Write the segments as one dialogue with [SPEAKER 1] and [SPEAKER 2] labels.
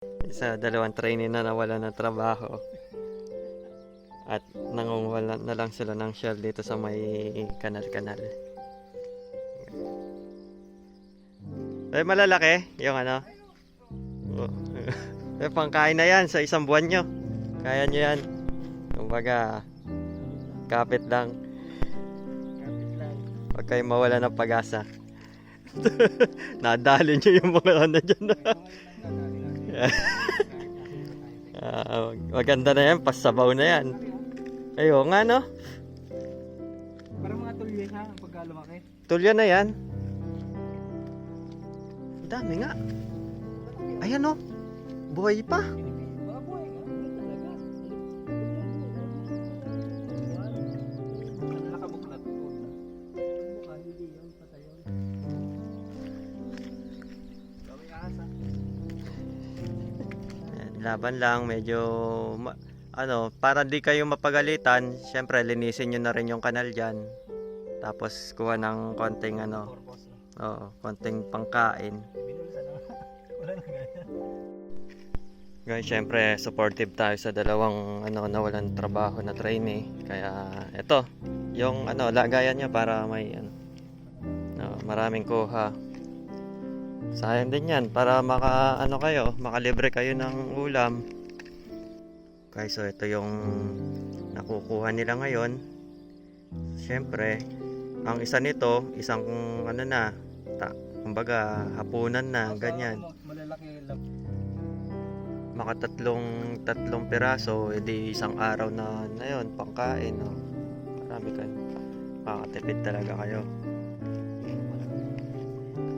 [SPEAKER 1] Isa, dalawang trainee na nawala ng trabaho. At nangunguha na lang sila ng shell dito sa may kanal-kanal. Eh, malalaki yung ano. Oh. Eh, pangkain na yan sa isang buwan nyo. Kaya nyo yan. Kumbaga, kapit lang. Huwag kayong mawala ng pag-asa. Nadali nyo yung mga ano dyan. Maganda na yan, pasabaw na yan. Ayo nga no.
[SPEAKER 2] Parang mga tulya siya pagka lumaki.
[SPEAKER 1] Tulya na yan. Dami nga. Ayan no. Buhay pa.
[SPEAKER 2] Mga buhay nga, hindi talaga. Nakabuklat. Mukha, hindi yun, patay yun. Gawin asa.
[SPEAKER 1] Laban lang, medyo ano, para di kayo mapagalitan, syempre linisin nyo na rin yung kanal dyan. Tapos kuha ng konting ano, konting pangkain.
[SPEAKER 2] Binulsa na. Wala na ganyan.
[SPEAKER 1] Guys, syempre supportive tayo sa dalawang ano, nawalan trabaho na trainee. Kaya ito, yung ano, lagayan niya para may ano, maraming kuha. Sayang din yan para makalibre kayo ng ulam. Guys, so ito yung nakukuha nila ngayon. Syempre, ang isa nito, isang ano na, kumbaga hapunan na, ganyan.
[SPEAKER 2] Malalaki lang.
[SPEAKER 1] Tatlong piraso, edi isang araw na yun, pangkain. No? Marami kayo. Makakatipid talaga kayo.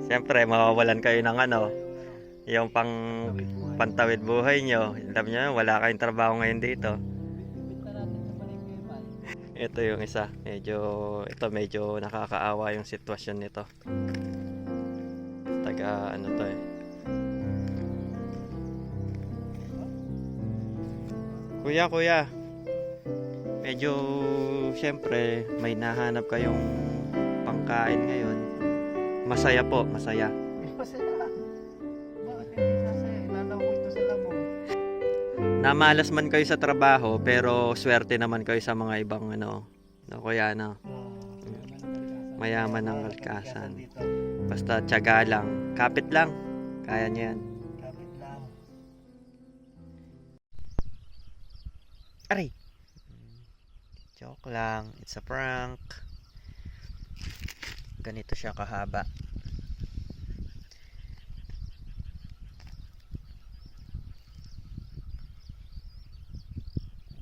[SPEAKER 1] Siyempre, mawawalan kayo ng ano, yung pantawid buhay nyo. Alam nyo, wala kayong trabaho ngayon dito. Ito yung isa. Medyo nakakaawa yung sitwasyon nito. Taga ano to eh. Kuya. Medyo, siyempre, may nahanap kayong pangkain ngayon. Masaya po, masaya.
[SPEAKER 2] Masaya. Bakit hindi sasaya? Nanaw ko ito sila mo.
[SPEAKER 1] Namalas man kayo sa trabaho, pero swerte naman kayo sa mga ibang ano. No, kuya, no? Mayaman ng kalikasan. Basta tiyaga lang. Kapit lang. Kaya niyo yan.
[SPEAKER 2] Kapit lang.
[SPEAKER 1] Aray! Joke lang. It's a prank. Ganito siya kahaba.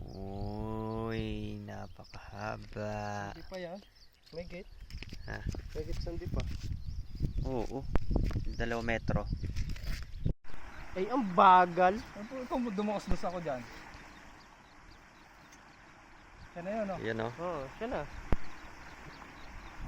[SPEAKER 1] Uy, napakahaba.
[SPEAKER 2] Hindi pa yan. May gate.
[SPEAKER 1] Ha?
[SPEAKER 2] May gate sandi pa.
[SPEAKER 1] Oo. 2 metro.
[SPEAKER 2] Ay, ang bagal. Ikaw dumakas ako dyan. Siya na yun, no?
[SPEAKER 1] Yan o.
[SPEAKER 2] Oo, siya na.